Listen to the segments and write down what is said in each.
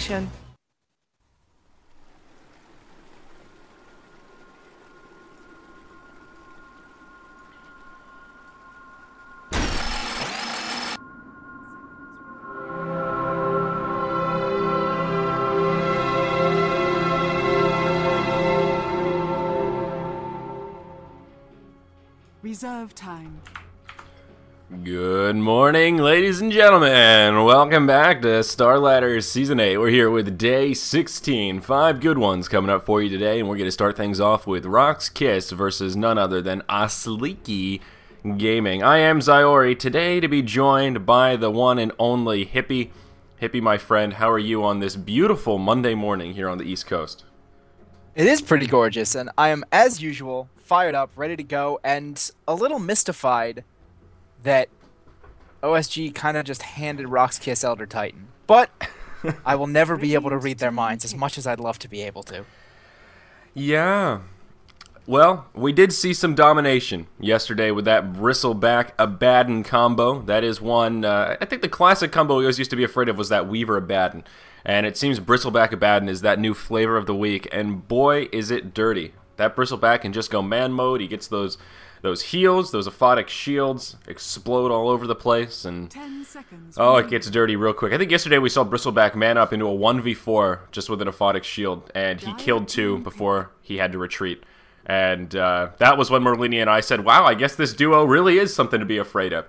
attention. Reserve time. Good morning, ladies and gentlemen. Welcome back to Starladder Season 8. We're here with Day 16. 5 good ones coming up for you today, and we're going to start things off with RoX.KiS versus none other than OSG Gaming. I am Zyori, today to be joined by the one and only Hippie. Hippie, my friend, how are you on this beautiful Monday morning here on the East Coast? It is pretty gorgeous, and I am, as usual, fired up, ready to go, and a little mystified that OSG kind of just handed RoX.KiS Elder Titan. But I will never be able to read their minds as much as I'd love to be able to. Yeah. Well, we did see some domination yesterday with that Bristleback Abaddon combo. That is one, I think the classic combo we always used to be afraid of was that Weaver Abaddon. And it seems Bristleback Abaddon is that new flavor of the week, and boy, is it dirty. That Bristleback can just go man mode. He gets those heals, those aphotic shields explode all over the place, and 10 seconds. Oh, it gets dirty real quick. I think yesterday we saw Bristleback man up into a 1v4 just with an aphotic shield, and he killed 2 before he had to retreat. And that was when Merlini and I said, wow, I guess this duo really is something to be afraid of.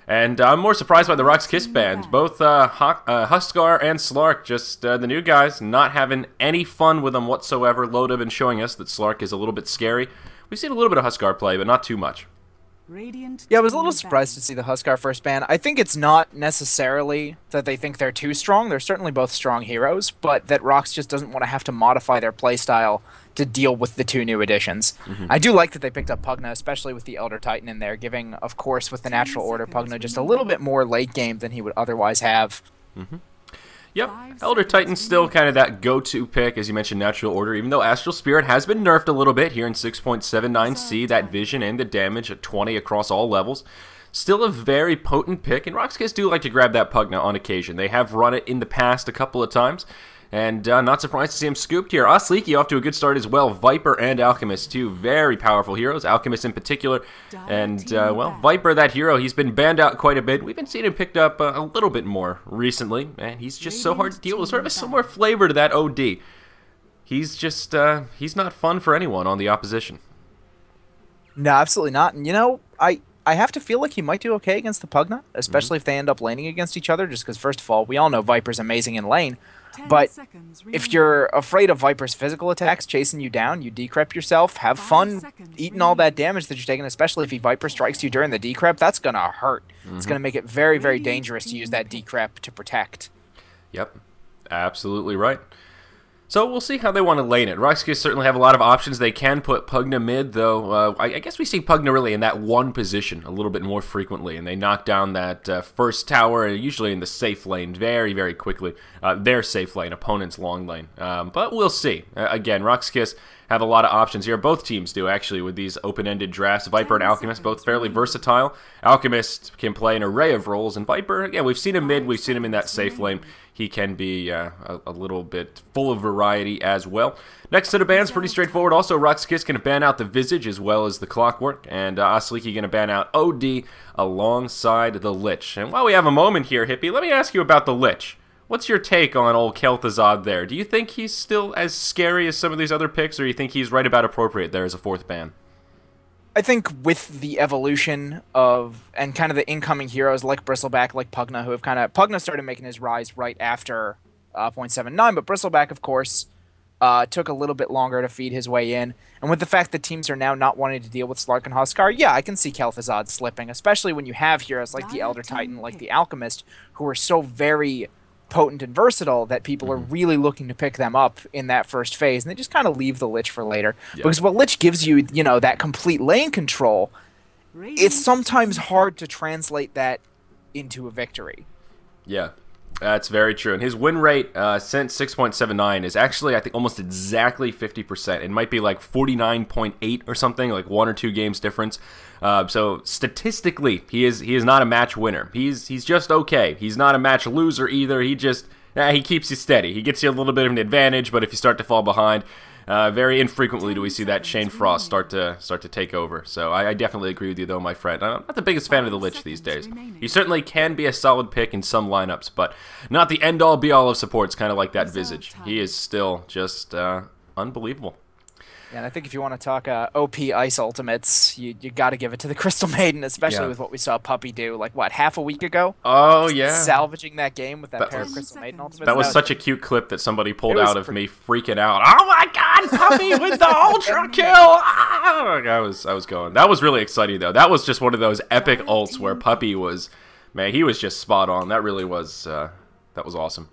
And I'm more surprised by the RoX.KiS bans. Both Huskar and Slark, just the new guys, not having any fun with them whatsoever. Loda been showing us that Slark is a little bit scary. We've seen a little bit of Huskar play, but not too much. Yeah, I was a little surprised to see the Huskar first ban. I think it's not necessarily that they think they're too strong. They're certainly both strong heroes, but that RoX just doesn't want to have to modify their playstyle to deal with the 2 new additions. I do like that they picked up Pugna, especially with the Elder Titan in there, giving, of course, with the Natural Order, Pugna just a little bit more late game than he would otherwise have. Yep, Elder Titan's still kind of that go-to pick, as you mentioned, Natural Order, even though Astral Spirit has been nerfed a little bit here in 6.79c, that vision and the damage at 20 across all levels. Still a very potent pick, and RoX.KiS do like to grab that Pugna on occasion. They have run it in the past a couple of times, and not surprised to see him scooped here. OSG off to a good start as well. Viper and Alchemist, 2 very powerful heroes. Alchemist in particular. And, well, Viper, that hero, he's been banned out quite a bit. We've been seeing him picked up a little bit more recently. And he's just so hard to deal with. Sort of a similar flavor to that OD. He's just, he's not fun for anyone on the opposition. No, absolutely not. And, you know, I have to feel like he might do okay against the Pugna, especially if they end up laning against each other, just because, first of all, we all know Viper's amazing in lane. But if you're afraid of Viper's physical attacks chasing you down, you decrep yourself, have fun eating all that damage that you're taking, especially if Viper strikes you during the decrep, that's going to hurt. It's going to make it very, very dangerous to use that decrep to protect. Yep, absolutely right. So we'll see how they want to lane it. RoX.KiS certainly have a lot of options. They can put Pugna mid, though. I guess we see Pugna really in that one position a little bit more frequently, and they knock down that first tower, usually in the safe lane, very, very quickly. Their safe lane, opponent's long lane. But we'll see. Again, RoX.KiS have a lot of options here. Both teams do, actually, with these open-ended drafts. Viper and Alchemist, both fairly versatile. Alchemist can play an array of roles, and Viper, again, we've seen him mid, we've seen him in that safe lane. He can be a little bit full of variety as well. Next set of bans, pretty straightforward. Also, RoX.KiS going to ban out the Visage as well as the Clockwork, and OSG going to ban out OD alongside the Lich. And while we have a moment here, Hippie, let me ask you about the Lich. What's your take on old Kel'Thuzad there? Do you think he's still as scary as some of these other picks, or do you think he's right about appropriate there as a 4th ban? I think with the evolution of, and kind of the incoming heroes like Bristleback, like Pugna, who have Pugna started making his rise right after 0.79, but Bristleback, of course, took a little bit longer to feed his way in. And with the fact that teams are now not wanting to deal with Slark and Huskar, yeah, I can see Kel'Thuzad slipping, especially when you have heroes like the Elder Titan, like the Alchemist, who are so very potent and versatile that people are really looking to pick them up in that first phase, and they just kind of leave the Lich for later. Yep. Because what Lich gives you, you know, that complete lane control, it's sometimes hard to translate that into a victory. Yeah, that's very true. And his win rate since 6.79 is actually, I think, almost exactly 50%. It might be like 49.8 or something, like 1 or 2 games difference. So statistically, he is not a match winner. He's just okay. He's not a match loser either. He just he keeps you steady. He gets you a little bit of an advantage, but if you start to fall behind, very infrequently do we see that Chain Frost start to take over. So I definitely agree with you, though, my friend. I'm not the biggest fan of the Lich these days. He certainly can be a solid pick in some lineups, but not the end-all, be-all of supports, kind of like that Visage. He is still just unbelievable. Yeah, and I think if you want to talk OP Ice Ultimates, you got to give it to the Crystal Maiden, especially with what we saw Puppy do, like, what, half a week ago? Oh, yeah. Salvaging that game with that pair of Crystal Maiden Ultimates. That was such a cute clip that somebody pulled out of me freaking out. Oh, my God, Puppy with the Ultra Kill! Ah! I was going. That was really exciting, though. That was just one of those epic ults where Puppy was, man, he was just spot on. That really was, that was awesome.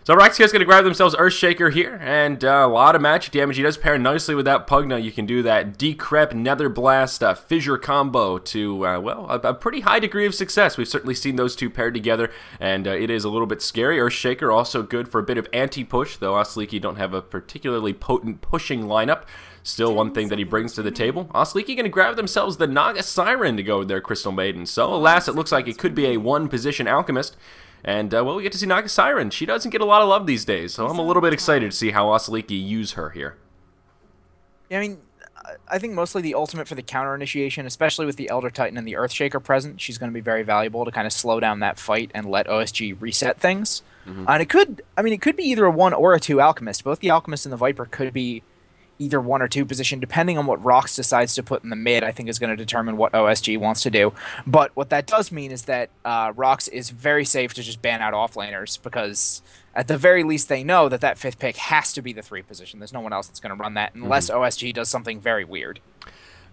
So RoX.KiS going to grab themselves Earthshaker here, and a lot of magic damage. He does pair nicely with that Pugna. You can do that Decrep, Nether Blast, Fissure combo to, well, a pretty high degree of success. We've certainly seen those two paired together, and it is a little bit scary. Earthshaker also good for a bit of anti-push, though OSG don't have a particularly potent pushing lineup. Still one thing that he brings to the table. OSG going to grab themselves the Naga Siren to go with their Crystal Maiden. So, alas, it looks like it could be a one-position Alchemist. And, well, we get to see Naga Siren. She doesn't get a lot of love these days, so I'm a little bit excited to see how OSG use her here. Yeah, I mean, I think mostly the ultimate for the counter initiation, especially with the Elder Titan and the Earthshaker present, she's going to be very valuable to kind of slow down that fight and let OSG reset things. And it could be either a 1 or a 2 Alchemist. Both the Alchemist and the Viper could be either 1 or 2 position, depending on what RoX decides to put in the mid. I think is going to determine what OSG wants to do. But what that does mean is that RoX is very safe to just ban out offlaners, because at the very least they know that that 5th pick has to be the 3 position. There's no one else that's going to run that unless OSG does something very weird.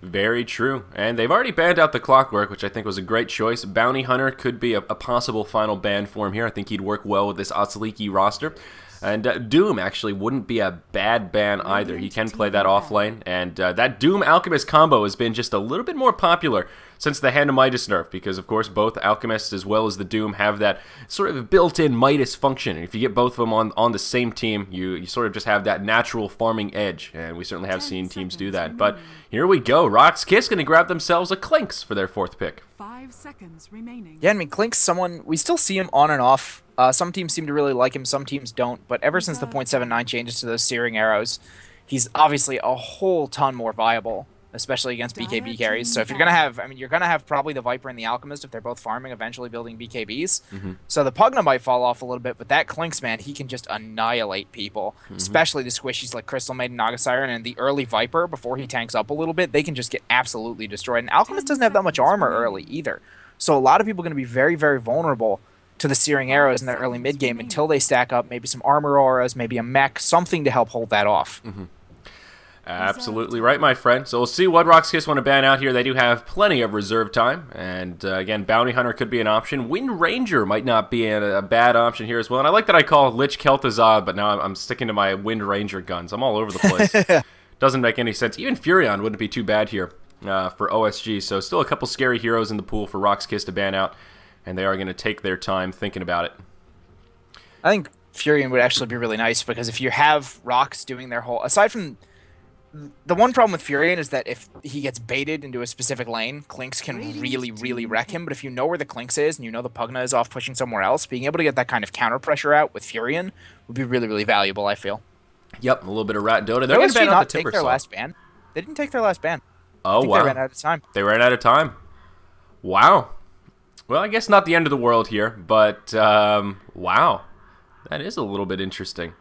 Very true. And they've already banned out the Clockwork, which I think was a great choice. Bounty Hunter could be a possible final ban for him here. I think he'd work well with this OSG roster. And Doom actually wouldn't be a bad ban either. He can play that off lane, and that Doom Alchemist combo has been just a little bit more popular since the Hand of Midas nerf, because of course both Alchemists as well as the Doom have that sort of built-in Midas function. And if you get both of them on the same team, you sort of just have that natural farming edge, and we certainly have seen teams do that. But here we go. RoX.KiS going to grab themselves a Clinks for their 4th pick. 5 seconds remaining. Yeah, I mean, Clink's someone, we still see him on and off. Some teams seem to really like him, some teams don't. But ever since the .79 changes to those Searing Arrows, he's obviously a whole ton more viable, especially against BKB carries. So if you're going to have, I mean, you're going to have probably the Viper and the Alchemist if they're both farming, eventually building BKBs. So the Pugna might fall off a little bit, but that Clinks, man, he can just annihilate people, especially the squishies like Crystal Maiden, Naga Siren, and the early Viper, before he tanks up a little bit, they can just get absolutely destroyed. And Alchemist doesn't have that much armor early either. So a lot of people are going to be very, very vulnerable to the Searing Arrows in the early mid-game until they stack up maybe some armor auras, maybe a mech, something to help hold that off. Absolutely right, my friend. So we'll see what RoX.KiS want to ban out here. They do have plenty of reserve time. And again, Bounty Hunter could be an option. Wind Ranger might not be a bad option here as well. And I like that I call Lich Kel'Thuzad, but now I'm sticking to my Wind Ranger guns. I'm all over the place. Doesn't make any sense. Even Furion wouldn't be too bad here for OSG. So still a couple scary heroes in the pool for RoX.KiS to ban out. And they are going to take their time thinking about it. I think Furion would actually be really nice, because if you have RoX doing their whole... Aside from... The one problem with Furion is that if he gets baited into a specific lane, Clinks can really, really wreck him. But if you know where the Clinks is, and you know the Pugna is off pushing somewhere else, being able to get that kind of counter pressure out with Furion would be really, really valuable, I feel. Yep, a little bit of Rat Dota. They're going to ban out the Timber Saw. Last ban. They didn't take their last ban. Oh, wow. They ran out of time. They ran out of time. Wow. Well, I guess not the end of the world here, but wow. That is a little bit interesting.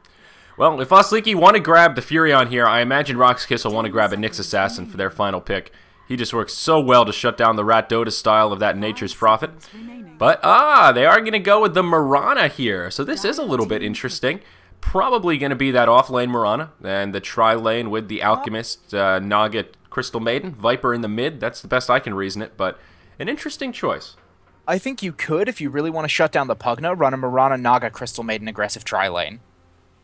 Well, if OSG want to grab the Furion here, I imagine RoX.KiS will want to grab a Nyx Assassin for their final pick. He just works so well to shut down the Rat Dota style of that Nature's Prophet. But, they are going to go with the Mirana here. So this is a little bit interesting. Probably going to be that off-lane Mirana, and the tri-lane with the Alchemist, Naga, Crystal Maiden, Viper in the mid. That's the best I can reason it, but an interesting choice. I think you could, if you really want to shut down the Pugna, run a Mirana, Naga, Crystal Maiden aggressive tri-lane.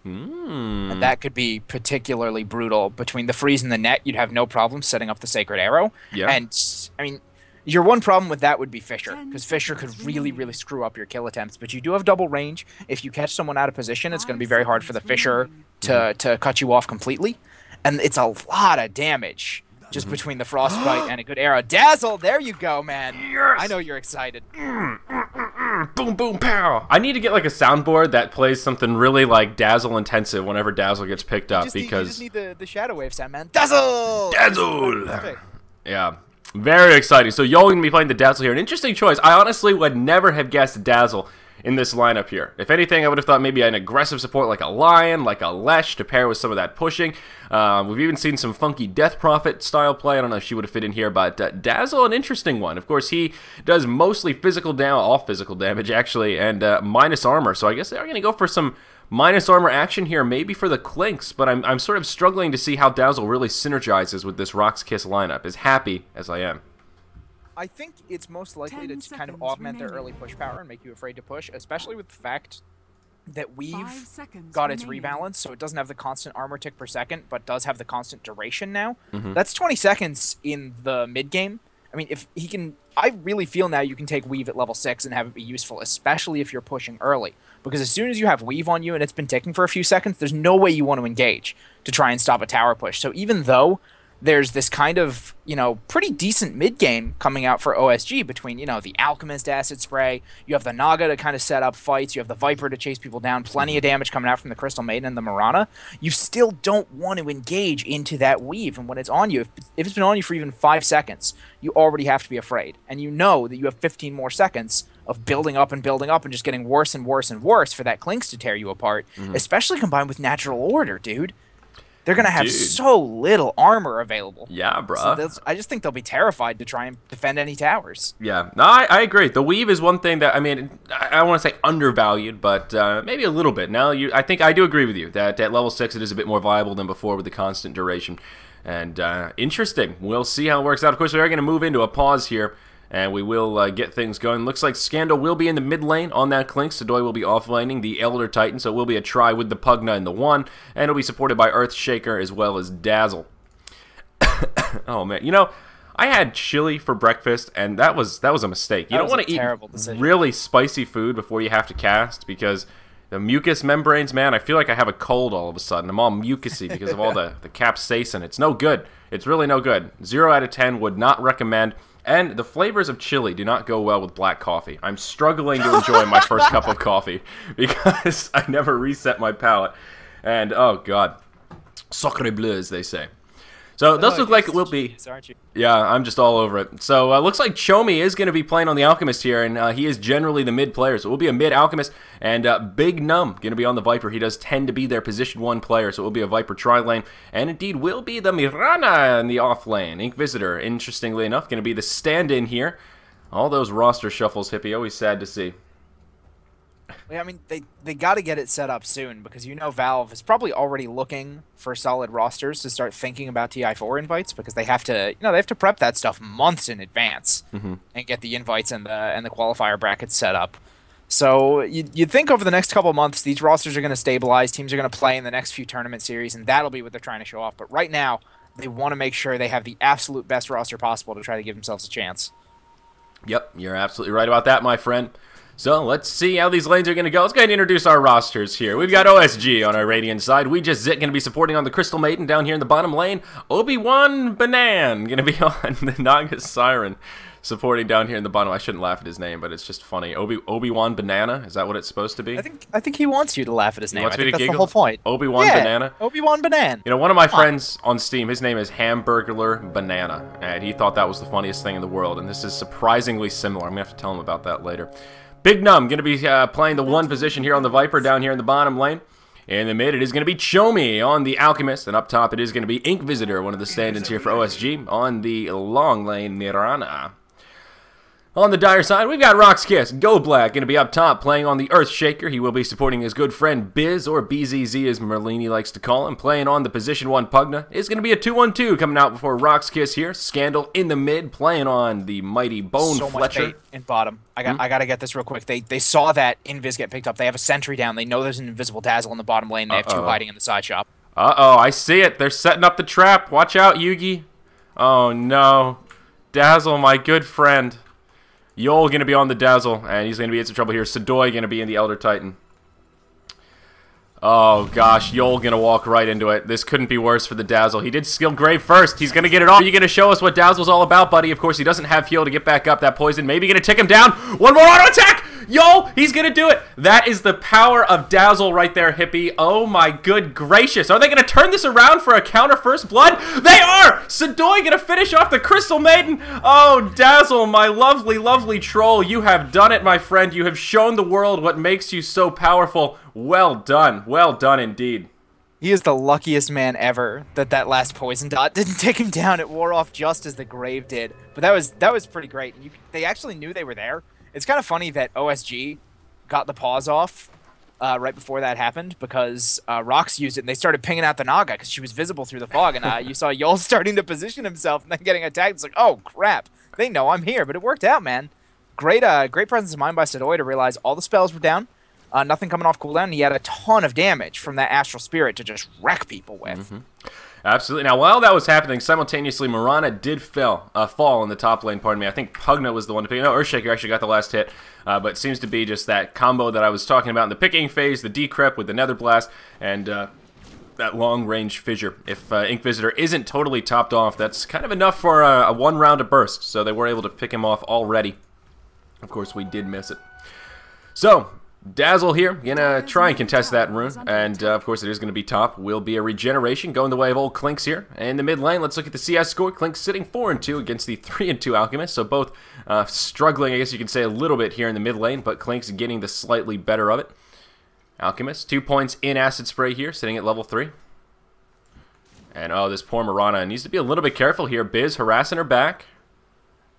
And that could be particularly brutal. Between the freeze and the net, you'd have no problem setting up the Sacred Arrow. Yeah. And, I mean, your one problem with that would be Fissure, because Fissure could really, really screw up your kill attempts. But you do have double range. If you catch someone out of position, it's going to be very hard for the Fissure to cut you off completely. And it's a lot of damage just between the Frostbite and a good arrow. Dazzle, there you go, man. Yes. I know you're excited. Boom, boom, pow. I need to get like a soundboard that plays something really like Dazzle intensive whenever Dazzle gets picked up, because you just need the shadow wave sound, man. Dazzle! Dazzle! Yeah. Very exciting. So Yol going to be playing the Dazzle here. An interesting choice. I honestly would never have guessed Dazzle in this lineup here. If anything, I would have thought maybe an aggressive support like a Lion, like a Lesh, to pair with some of that pushing. We've even seen some funky Death Prophet style play. I don't know if she would have fit in here, but Dazzle, an interesting one. Of course, he does mostly physical damage, all physical damage actually, and minus armor. So I guess they're going to go for some minus armor action here, maybe for the Clinks, but I'm sort of struggling to see how Dazzle really synergizes with this RoX.KiS lineup, as happy as I am. I think it's most likely to kind of augment their early push power and make you afraid to push, especially with the fact that Weave got its rebalance, so it doesn't have the constant armor tick per second, but does have the constant duration now. That's 20 seconds in the mid-game. I mean, if he can... I really feel now you can take Weave at level 6 and have it be useful, especially if you're pushing early. Because as soon as you have Weave on you and it's been ticking for a few seconds, there's no way you want to engage to try and stop a tower push. So even though there's this kind of, you know, pretty decent mid-game coming out for OSG between, you know, the Alchemist Acid Spray, you have the Naga to kind of set up fights, you have the Viper to chase people down, plenty of damage coming out from the Crystal Maiden and the Mirana, you still don't want to engage into that Weave. And when it's on you, if it's been on you for even 5 seconds, you already have to be afraid. And you know that you have 15 more seconds of building up and just getting worse and worse and worse for that Clinks to tear you apart, especially combined with Natural Order, dude. They're going to have so little armor available. Yeah, bruh. So I just think they'll be terrified to try and defend any towers. Yeah, no, I agree. The Weave is one thing that, I mean, I want to say undervalued, but maybe a little bit. Now, I think I do agree with you that at level 6 it is a bit more viable than before with the constant duration. And interesting. We'll see how it works out. Of course, we are going to move into a pause here, and we will get things going. Looks like Scandal will be in the mid lane on that Clink. Sadoy will be offlaning the Elder Titan, so it will be a try with the Pugna in the 1, and it'll be supported by Earthshaker as well as Dazzle. Oh, man. You know, I had chili for breakfast, and that was a mistake. You don't want to eat really spicy food before you have to cast, because the mucus membranes, man, I feel like I have a cold all of a sudden. I'm all mucusy because of all the capsaicin. It's no good. It's really no good. 0 out of 10 would not recommend. And the flavors of chili do not go well with black coffee. I'm struggling to enjoy my first cup of coffee because I never reset my palate. And, oh, God. Sacre bleu, as they say. So it does look like it will be... Aren't you? Yeah, I'm just all over it. So looks like Chomi is going to be playing on the Alchemist here, and he is generally the mid player. So it will be a mid Alchemist, and Big Num going to be on the Viper. He does tend to be their position 1 player, so it will be a Viper tri-lane, and indeed will be the Mirana in the off lane. Ink Visitor, interestingly enough, going to be the stand-in here. All those roster shuffles, Hippie, always sad to see. Yeah, I mean, they got to get it set up soon, because you know Valve is probably already looking for solid rosters to start thinking about TI4 invites, because they have to, you know, they have to prep that stuff months in advance and get the invites and the qualifier brackets set up. So you'd think over the next couple of months these rosters are going to stabilize, teams are going to play in the next few tournament series, and that'll be what they're trying to show off. But right now, they want to make sure they have the absolute best roster possible to try to give themselves a chance. Yep, you're absolutely right about that, my friend. So let's see how these lanes are going to go. Let's go ahead and introduce our rosters here. We've got OSG on our Radiant side. We just Zit going to be supporting on the Crystal Maiden down here in the bottom lane. Obi-Wan Banan going to be on the Naga Siren supporting down here in the bottom. I shouldn't laugh at his name, but it's just funny. Obi-Wan Banana? Is that what it's supposed to be? I think he wants you to laugh at his name. I think that's giggle? The whole point. Obi-Wan Banana? Obi-Wan Banan. You know, one of my friends on Steam, his name is Hamburglar Banana, and he thought that was the funniest thing in the world, and this is surprisingly similar. I'm going to have to tell him about that later. Big Num going to be playing the 1 position here on the Viper down here in the bottom lane. In the mid, it is going to be Chomi on the Alchemist, and up top it is going to be Ink Visitor, one of the stand-ins here for OSG, on the long lane Mirana. On the Dire side, we've got RoX.KiS, Go Black, going to be up top playing on the Earthshaker. He will be supporting his good friend Biz, or BZZ as Merlini likes to call him, playing on the position 1 Pugna. It's going to be a 2-1-2 coming out before RoX.KiS here. Scandal in the mid, playing on the mighty Bone so Fletcher. Much bait in bottom. I got to get this real quick. They saw that Invis get picked up. They have a sentry down. They know there's an invisible Dazzle in the bottom lane. They have 2 hiding in the side shop. Uh-oh, I see it. They're setting up the trap. Watch out, Yugi. Oh, no. Dazzle, my good friend. Yol going to be on the Dazzle, and he's going to be in some trouble here. Sadoy going to be in the Elder Titan. Oh, gosh. Yol going to walk right into it. This couldn't be worse for the Dazzle. He did skill Grave first. He's going to get it off. Are you going to show us what Dazzle's all about, buddy? Of course, he doesn't have heal to get back up that poison. Maybe going to tick him down. One more auto attack! Yo, he's gonna do it. That is the power of Dazzle right there, Hippie. Oh my good gracious. Are they gonna turn this around for a counter first blood? They are! Sadoy gonna finish off the Crystal Maiden. Oh, Dazzle, my lovely, lovely troll. You have done it, my friend. You have shown the world what makes you so powerful. Well done. Well done indeed. He is the luckiest man ever that last poison dot didn't take him down. It wore off just as the grave did. But that was pretty great. They actually knew they were there. It's kind of funny that OSG got the pause off right before that happened because RoX used it and they started pinging out the Naga because she was visible through the fog. And you saw Yol starting to position himself and then getting attacked. It's like, oh, crap. They know I'm here. But it worked out, man. Great presence of mind by Sadoy to realize all the spells were down. Nothing coming off cooldown. He had a ton of damage from that Astral Spirit to just wreck people with. Absolutely. Now, while that was happening, simultaneously, Mirana did fall in the top lane, pardon me. I think Pugna was the one to pick. No, Earthshaker actually got the last hit, but it seems to be just that combo that I was talking about in the picking phase, the Decrep with the Nether Blast, and that long-range Fissure. If Ink Visitor isn't totally topped off, that's kind of enough for a one round of burst, so they were able to pick him off already. Of course, we did miss it. So, Dazzle here, gonna try and contest that rune, and of course it is gonna be top. Will be a regeneration going the way of old Clinks here. In the mid lane, let's look at the CS score. Clinks sitting 4-2 against the 3-2 Alchemist, so both struggling, I guess you could say, a little bit here in the mid lane, but Clinks getting the slightly better of it. Alchemist, 2 points in Acid Spray here, sitting at level 3. And oh, this poor Mirana needs to be a little bit careful here. Biz harassing her back.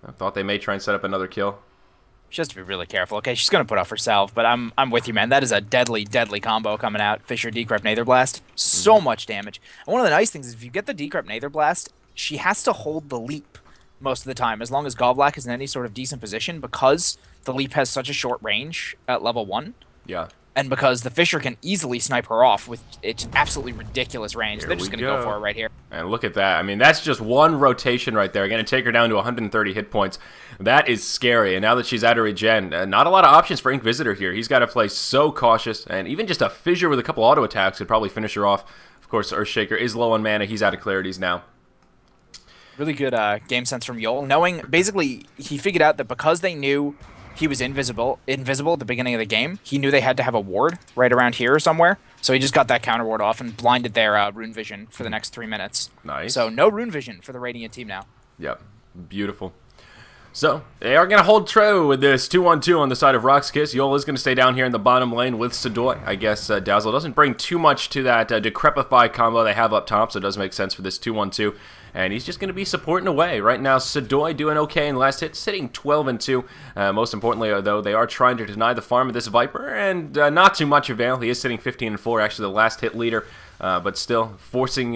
I thought they may try and set up another kill. She has to be really careful. Okay, she's going to put off herself, but I'm with you, man. That is a deadly, deadly combo coming out. Fissure, Decrep, Nether Blast. So much damage. And one of the nice things is if you get the Decrep, Nether Blast, she has to hold the leap most of the time, as long as Goblack is in any sort of decent position, because the leap has such a short range at level 1. Yeah. And because the Fissure can easily snipe her off with its absolutely ridiculous range. They're just going to go for it right here. And look at that. I mean, that's just one rotation right there. Going to take her down to 130 hit points. That is scary. And now that she's out of regen, not a lot of options for Ink Visitor here. He's got to play so cautious. And even just a Fissure with a couple auto attacks could probably finish her off. Of course, Earthshaker is low on mana. He's out of clarities now. Really good game sense from Yol. Knowing, basically, he figured out that because they knew he was invisible at the beginning of the game, he knew they had to have a ward right around here or somewhere. So he just got that counter ward off and blinded their rune vision for the next 3 minutes. Nice. So no rune vision for the Radiant team now. Yep. Beautiful. So, they are going to hold true with this 2-1-2 on the side of RoX.KiS. Yol is going to stay down here in the bottom lane with Sadoy. I guess Dazzle doesn't bring too much to that Decrepify combo they have up top, so it does make sense for this 2-1-2. And he's just going to be supporting away. Right now, Sadoy doing okay in last hit, sitting 12-2. Most importantly, though, they are trying to deny the farm of this Viper, and not too much avail. He is sitting 15-4, actually the last hit leader, but still forcing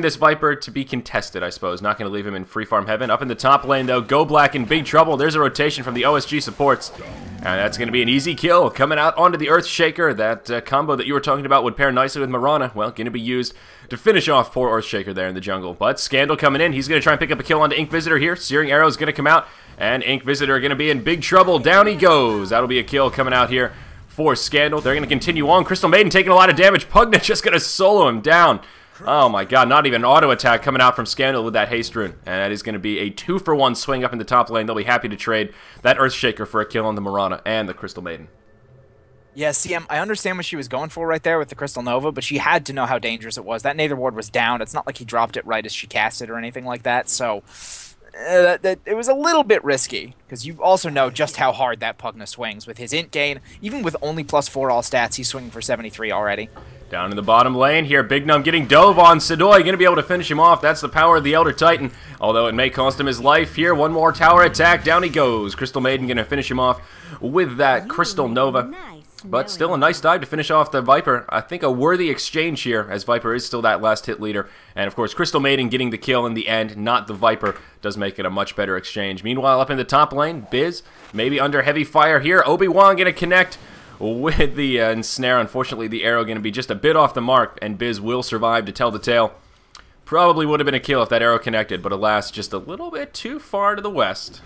this Viper to be contested, I suppose. Not going to leave him in free farm heaven. Up in the top lane, though, Goblack in big trouble. There's a rotation from the OSG supports. And that's going to be an easy kill. Coming out onto the Earthshaker. That combo that you were talking about would pair nicely with Mirana. Well, going to be used to finish off poor Earthshaker there in the jungle. But Scandal coming in. He's going to try and pick up a kill onto Ink Visitor here. Searing Arrow is going to come out. And Ink Visitor going to be in big trouble. Down he goes. That'll be a kill coming out here for Scandal. They're going to continue on. Crystal Maiden taking a lot of damage. Pugna just going to solo him down. Oh my god, not even an auto attack coming out from Scandal with that haste rune. And that is going to be a 2-for-1 swing up in the top lane. They'll be happy to trade that Earthshaker for a kill on the Mirana and the Crystal Maiden. Yeah, see, I understand what she was going for right there with the Crystal Nova, but she had to know how dangerous it was. That Nether Ward was down. It's not like he dropped it right as she cast it or anything like that, so it was a little bit risky, because you also know just how hard that Pugna swings with his int gain. Even with only +4 all stats, he's swinging for 73 already. Down in the bottom lane here, Big Num getting dove on Sadoy, going to be able to finish him off. That's the power of the Elder Titan, although it may cost him his life here. One more tower attack, down he goes. Crystal Maiden going to finish him off with that Crystal Nova. But still a nice dive to finish off the Viper. I think a worthy exchange here, as Viper is still that last hit leader. And of course, Crystal Maiden getting the kill in the end, not the Viper, does make it a much better exchange. Meanwhile, up in the top lane, Biz, maybe under heavy fire here. Obi-Wan going to connect with the ensnare. Unfortunately, the arrow going to be just a bit off the mark, and Biz will survive to tell the tale. Probably would have been a kill if that arrow connected, but alas, just a little bit too far to the west.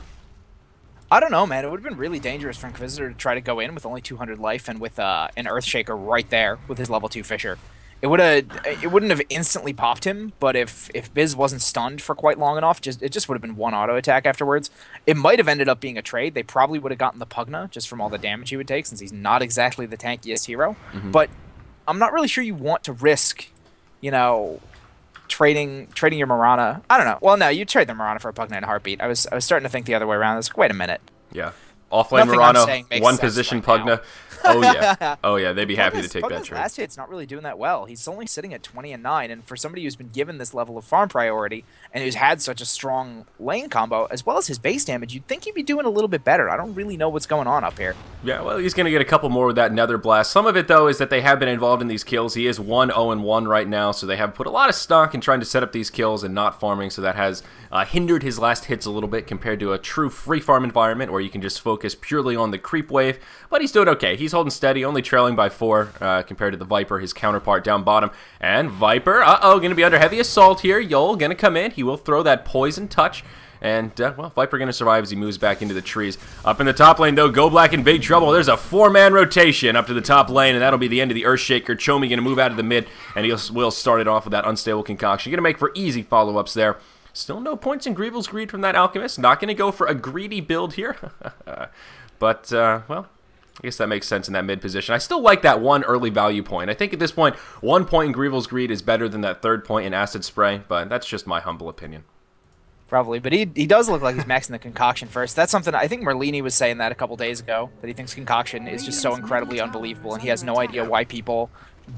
I don't know, man. It would have been really dangerous for Inquisitor to try to go in with only 200 life and with an Earthshaker right there with his level 2 Fissure. It wouldn't have instantly popped him, but if Biz wasn't stunned for quite long enough, it just would have been one auto attack afterwards. It might have ended up being a trade. They probably would have gotten the Pugna just from all the damage he would take, since he's not exactly the tankiest hero. But I'm not really sure you want to risk, you know, trading your Mirana. I don't know. Well, no, you trade the Mirana for a Pugna in a heartbeat. I was starting to think the other way around. I was like, wait a minute. Yeah. Offlane Mirana, one position Pugna. Oh yeah, oh yeah, they'd be happy to take that trade. Last hit's not really doing that well. He's only sitting at 20 and 9, and for somebody who's been given this level of farm priority and who's had such a strong lane combo as well as his base damage, you'd think he'd be doing a little bit better. I don't really know what's going on up here. Yeah, well, he's going to get a couple more with that Nether Blast. Some of it though is that they have been involved in these kills. He is 1-0-1 right now, so they have put a lot of stock in trying to set up these kills and not farming. So that has hindered his last hits a little bit compared to a true free farm environment where you can just focus purely on the creep wave. But he's doing okay. He's holding steady, only trailing by 4 compared to the Viper, his counterpart down bottom. And Viper, going to be under heavy assault here. Yol going to come in. He will throw that poison touch. And, well, Viper going to survive as he moves back into the trees. Up in the top lane, though, Go Black in big trouble. There's a 4-man rotation up to the top lane, and that'll be the end of the Earthshaker. Chomi going to move out of the mid, and he will start it off with that unstable concoction. Going to make for easy follow-ups there. Still no points in Greevil's Greed from that Alchemist. Not going to go for a greedy build here. But, well, I guess that makes sense in that mid position. I still like that one early value point. I think at this point, 1 point in Greevil's Greed is better than that 3rd point in Acid Spray, but that's just my humble opinion. Probably, but he does look like he's maxing the concoction first. That's something, I think Merlini was saying that a couple days ago, that he thinks concoction is just so incredibly unbelievable, and he has no idea why people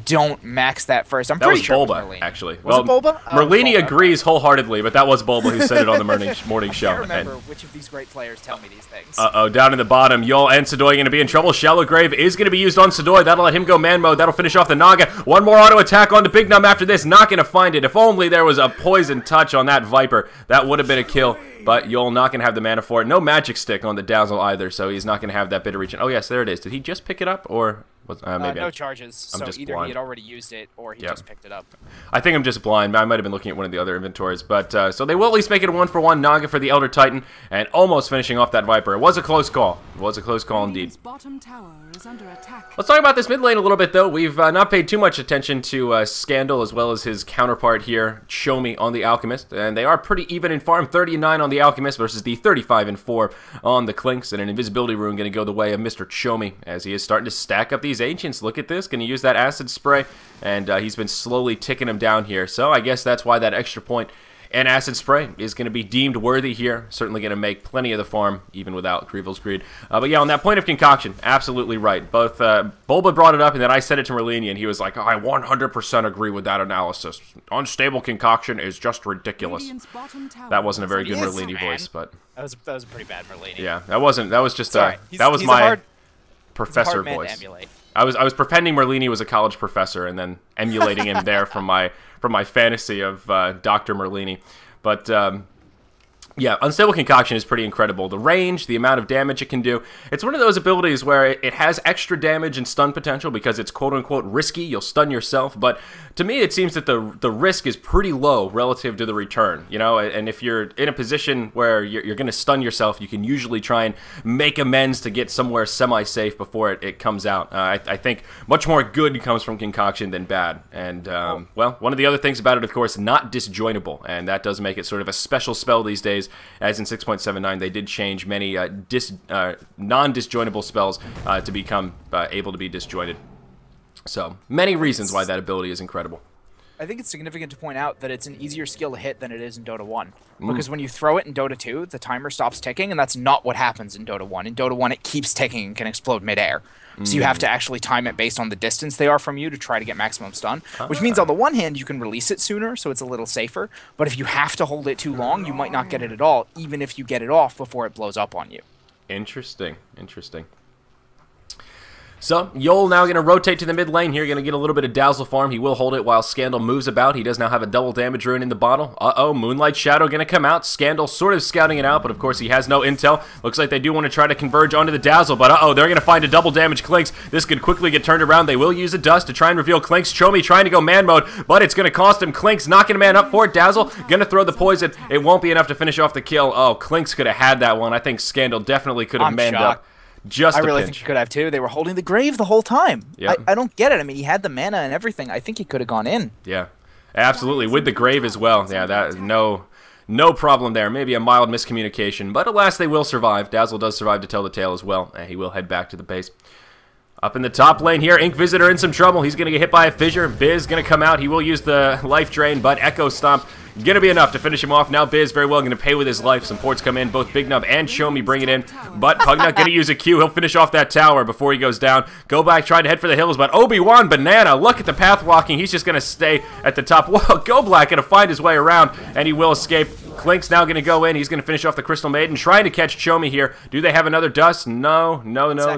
don't max that first. I'm pretty sure Bulba, it was Merlini. actually. Was it Bulba? Merlini agrees wholeheartedly, but that was Bulba who said it on the morning show. I can't remember which of these great players tell me these things. Down in the bottom, Yol and Sadoy going to be in trouble. Shallow Grave is going to be used on Sadoy. That'll let him go man mode. That'll finish off the Naga. One more auto attack on the Big Num after this. Not going to find it. If only there was a poison touch on that Viper. That would have been a kill. But Yol not going to have the mana for it. No magic stick on the Dazzle either, so he's not going to have that bit of reach. Oh, yes, there it is. Did he just pick it up, or... maybe no charges, so either he had already used it or he just picked it up. I think I'm just blind. I might have been looking at one of the other inventories. But so they will at least make it a 1-for-1 Naga for the Elder Titan and almost finishing off that Viper. It was a close call. It was a close call indeed. Bottom tower is under attack. Let's talk about this mid lane a little bit, though. We've not paid too much attention to Scandal as well as his counterpart here, Chomi, on the Alchemist. And they are pretty even in farm. 30-9 on the Alchemist versus the 35-4 on the Clinks. And an Invisibility Rune going to go the way of Mr. Chomi as he is starting to stack up these Ancients. Look at this. Going to use that Acid Spray. And he's been slowly ticking him down here. So I guess that's why that extra point and Acid Spray is going to be deemed worthy here. Certainly going to make plenty of the farm, even without Greevil's Greed. But yeah, on that point of concoction, absolutely right. Both Bulba brought it up, and then I said it to Merlini, and he was like, oh, I 100% agree with that analysis. Unstable concoction is just ridiculous. That wasn't a very good Merlini voice, but... That was a pretty bad Merlini. Yeah, that was just that was my professor voice. I was pretending Merlini was a college professor and then emulating him there from my fantasy of Dr. Merlini. But yeah, Unstable Concoction is pretty incredible. The range, the amount of damage it can do. It's one of those abilities where it has extra damage and stun potential because it's quote-unquote risky. You'll stun yourself. But to me, it seems that the risk is pretty low relative to the return. You know, and if you're in a position where you're going to stun yourself, you can usually try and make amends to get somewhere semi-safe before it comes out. I think much more good comes from Concoction than bad. And, well, one of the other things about it, of course, not disjointable. And that does make it sort of a special spell these days. As in 6.79, they did change many non-disjointable spells to become able to be disjointed. So, many reasons why that ability is incredible. I think it's significant to point out that it's an easier skill to hit than it is in Dota 1. Because when you throw it in Dota 2, the timer stops ticking, and that's not what happens in Dota 1. In Dota 1, it keeps ticking and can explode midair. So you have to actually time it based on the distance they are from you to try to get maximum stun. Which means on the one hand, you can release it sooner, so it's a little safer. But if you have to hold it too long, you might not get it at all, even if you get it off before it blows up on you. Interesting. Interesting. So, Yol now going to rotate to the mid lane here, going to get a little bit of Dazzle farm. He will hold it while Scandal moves about. He does now have a double damage rune in the bottle. Moonlight Shadow going to come out. Scandal sort of scouting it out, but of course he has no intel. Looks like they do want to try to converge onto the Dazzle, but they're going to find a double damage Clinks. This could quickly get turned around. They will use a Dust to try and reveal Clinks. Chomi trying to go man mode, but it's going to cost him. Clinks knocking a man up for it. Dazzle going to throw the poison. It won't be enough to finish off the kill. Oh, Clinks could have had that one. I think Scandal definitely could have manned up Just I a really pinch. think he could have too. They were holding the grave the whole time. Yep. I don't get it. I mean, he had the mana and everything. I think he could have gone in. Yeah, absolutely. With the grave as well. Yeah, that no problem there. Maybe a mild miscommunication, but alas, they will survive. Dazzle does survive to tell the tale as well, and he will head back to the base. Up in the top lane here, Ink Visitor in some trouble. He's going to get hit by a fissure. Biz going to come out. He will use the life drain, but Echo Stomp going to be enough to finish him off. Now Biz very well going to pay with his life. Some ports come in. Both Big Nub and Show Me bring it in. But Pugna going to use a Q. He'll finish off that tower before he goes down. Go back, trying to head for the hills, but Obi-Wan Banana, look at the path walking. He's just going to stay at the top. Whoa, Go Black going to find his way around, and he will escape. Clink's now going to go in. He's going to finish off the Crystal Maiden, trying to catch Chomi here. Do they have another dust? No,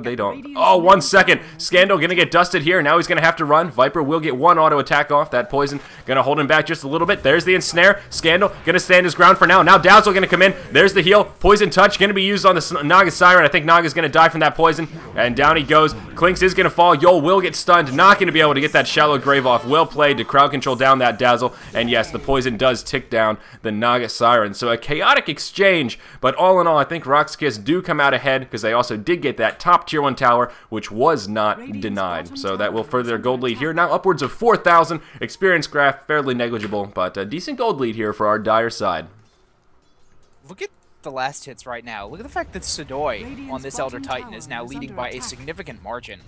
they don't. Oh, 1 second. Scandal going to get dusted here. Now he's going to have to run. Viper will get one auto attack off. That poison going to hold him back just a little bit. There's the ensnare. Scandal going to stand his ground for now. Now Dazzle going to come in. There's the heal. Poison touch going to be used on the Naga Siren. I think Naga's going to die from that poison. And down he goes. Clinks is going to fall. Yol will get stunned. Not going to be able to get that shallow grave off. Well played to crowd control down that Dazzle. And yes, the poison does tick down the Naga Siren. So a chaotic exchange, but all in all, I think RoX.KiS do come out ahead because they also did get that top tier 1 tower, which was not denied. So that will further their gold lead here. Now upwards of 4,000. Experience graph, fairly negligible, but a decent gold lead here for our dire side. Look at the last hits right now. Look at the fact that Sidoi on this Elder Titan is now leading by a significant margin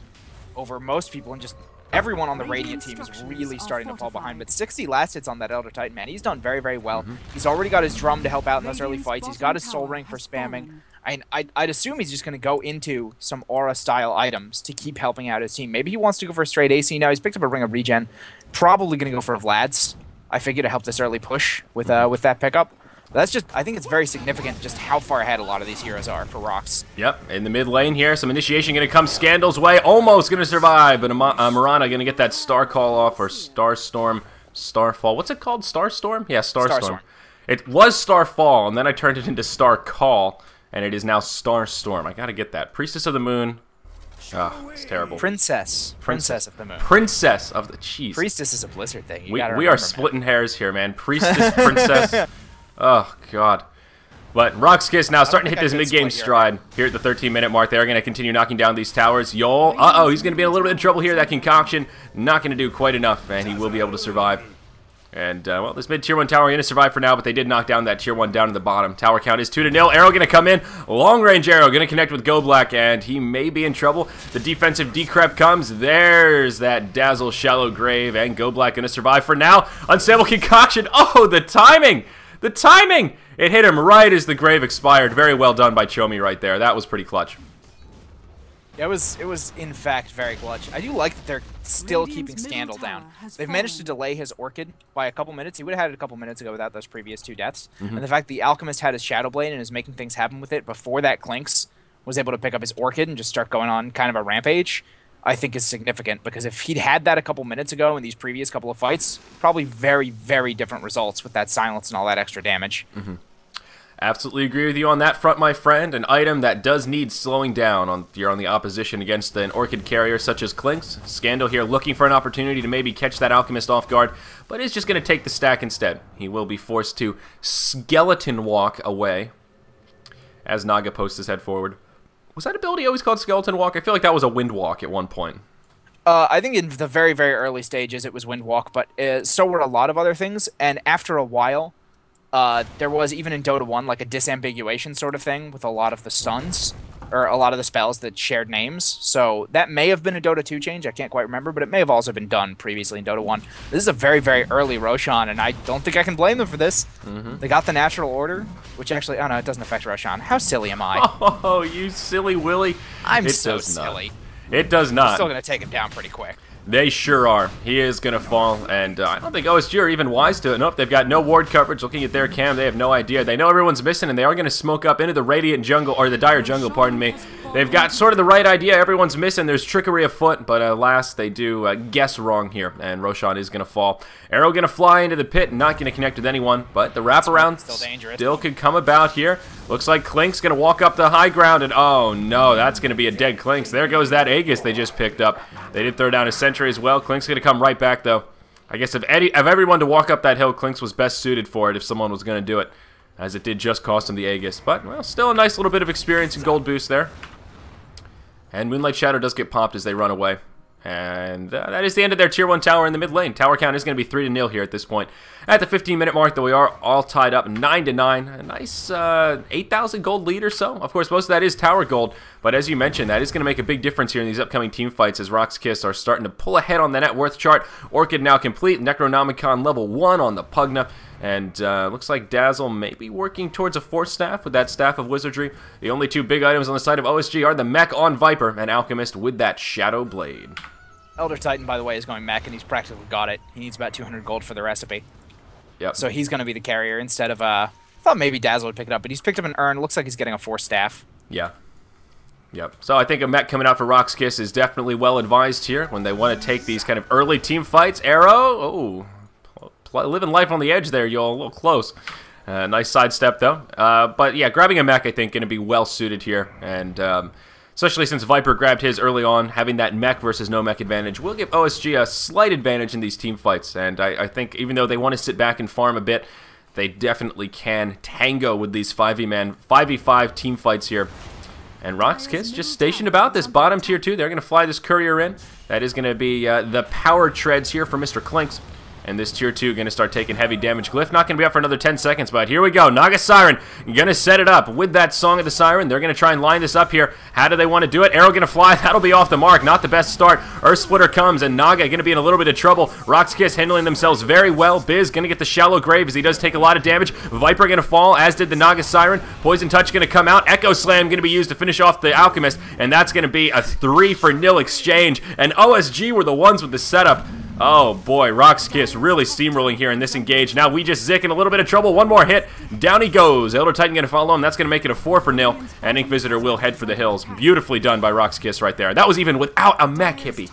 over most people, and just everyone on the Radiant team is really starting to fall behind. But 60 last hits on that Elder Titan, man. He's done very, very well. He's already got his drum to help out in those early fights. He's got his soul ring for spamming. I'd assume he's just going to go into some aura-style items to keep helping out his team. Maybe he wants to go for a straight AC now. He's picked up a Ring of Regen. Probably going to go for Vlad's, I figure, to help this early push with that pickup. That's just, I think it's very significant just how far ahead a lot of these heroes are for RoX. Yep, in the mid lane here, some initiation going to come Scandal's way. Almost going to survive, but Mirana going to get that Star Call off, or Starstorm, Starfall. What's it called? Starstorm? Yeah, Starstorm. It was Starfall, and then I turned it into Star Call, and it is now Starstorm. I got to get that. Priestess of the Moon. Oh, it's terrible. Princess of the Moon. Princess of the cheese. Priestess is a Blizzard thing. We are splitting hairs here, man. Priestess, Princess. Oh, God. But RoX.KiS now starting to hit this mid-game stride here at the 13-minute mark. They're going to continue knocking down these towers. Yol, he's going to be in a little bit of trouble here. That concoction not going to do quite enough, and he will be able to survive. And, well, this mid-tier 1 tower going to survive for now, but they did knock down that tier 1 down to the bottom. Tower count is 2-0. Arrow going to come in. Long-range arrow going to connect with Go Black, and he may be in trouble. The defensive decrep comes. There's that Dazzle Shallow Grave, and Go Black going to survive for now. Unstable concoction. Oh, the timing! The timing! It hit him right as the grave expired. Very well done by Chomi right there. That was pretty clutch. It was in fact very clutch. I do like that they're still keeping Scandal down. They've managed to delay his Orchid by a couple minutes. He would have had it a couple minutes ago without those previous 2 deaths. And the fact the Alchemist had his Shadow Blade and is making things happen with it before that Clinks was able to pick up his Orchid and just start going on kind of a rampage, I think is significant, because if he'd had that a couple minutes ago in these previous couple of fights, probably very, very different results with that silence and all that extra damage. Absolutely agree with you on that front, my friend. An item that does need slowing down you're on the opposition against an Orchid carrier such as Clinks. Scandal here looking for an opportunity to maybe catch that Alchemist off guard, but is just going to take the stack instead. He will be forced to Skeleton Walk away as Naga posts his head forward. Was that ability always called Skeleton Walk? I feel like that was a Wind Walk at one point. I think in the very, very early stages it was Wind Walk, but so were a lot of other things, and after a while, there was, even in Dota 1, like a disambiguation sort of thing with a lot of the stuns, or a lot of the spells that shared names. So that may have been a Dota 2 change, I can't quite remember, but it may have also been done previously in Dota 1. This is a very, very early Roshan, and I don't think I can blame them for this. They got the natural order, which actually, oh no, it doesn't affect Roshan. How silly am I? Oh, you silly Willy. I'm so silly. It does not. I'm still going to take him down pretty quick. They sure are. He is going to fall, and I don't think OSG are even wise to it. Nope, they've got no ward coverage. Looking at their cam, they have no idea. They know everyone's missing, and they are going to smoke up into the Radiant jungle, or the Dire jungle, pardon me. They've got sort of the right idea. Everyone's missing. There's trickery afoot, but alas, they do guess wrong here, and Roshan is going to fall. Arrow going to fly into the pit, not going to connect with anyone, but the wraparound still could come about here. Looks like Clink's going to walk up the high ground, and oh no, that's going to be a dead Clinks. There goes that Aegis they just picked up. They did throw down a sentry as well. Clink's going to come right back, though. I guess of everyone to walk up that hill, Clinks was best suited for it if someone was going to do it, as it did just cost him the Aegis. But, well, still a nice little bit of experience and gold boost there. And Moonlight Shadow does get popped as they run away. And that is the end of their Tier 1 tower in the mid lane. Tower count is going to be 3-0 here at this point. At the 15-minute mark, though, we are all tied up 9-9. A nice 8,000 gold lead or so. Of course, most of that is tower gold. But as you mentioned, that is going to make a big difference here in these upcoming team fights as RoX.KiS are starting to pull ahead on the net worth chart. Orchid now complete. Necronomicon level 1 on the Pugna. And looks like Dazzle may be working towards a 4th staff with that Staff of Wizardry. The only 2 big items on the side of OSG are the Mech on Viper and Alchemist with that Shadow Blade. Elder Titan, by the way, is going mech, and he's practically got it. He needs about 200 gold for the recipe. Yep. So he's going to be the carrier instead of, I thought maybe Dazzle would pick it up, but he's picked up an Urn. Looks like he's getting a 4 staff. Yeah. Yep. So I think a mech coming out for RoX.KiS is definitely well advised here when they want to take these kind of early team fights. Arrow, living life on the edge there, y'all. A little close. Nice sidestep, though. But yeah, grabbing a mech, I think, going to be well suited here. And especially since Viper grabbed his early on, having that mech versus no mech advantage will give OSG a slight advantage in these team fights. And I think even though they want to sit back and farm a bit, they definitely can tango with these 5v5 team fights here. And RoX.KiS just stationed about this bottom tier 2. They're going to fly this courier in. That is going to be the power treads here for Mr. Clinks. And this tier 2 going to start taking heavy damage. Glyph not going to be up for another 10 seconds, but here we go. Naga Siren going to set it up with that Song of the Siren. They're going to try and line this up here. How do they want to do it? Arrow going to fly. That'll be off the mark. Not the best start. Earth Splitter comes, and Naga going to be in a little bit of trouble. RoX.KiS handling themselves very well. Biz going to get the Shallow Grave as he does take a lot of damage. Viper going to fall, as did the Naga Siren. Poison Touch going to come out. Echo Slam going to be used to finish off the Alchemist, and that's going to be a 3-0 exchange. And OSG were the ones with the setup. Oh boy, RoX.KiS really steamrolling here in this engage. Now we just Zik in a little bit of trouble. One more hit. Down he goes. Elder Titan going to follow him. That's going to make it a 4-0. And Inquisitor will head for the hills. Beautifully done by RoX.KiS right there. That was even without a mech hippie.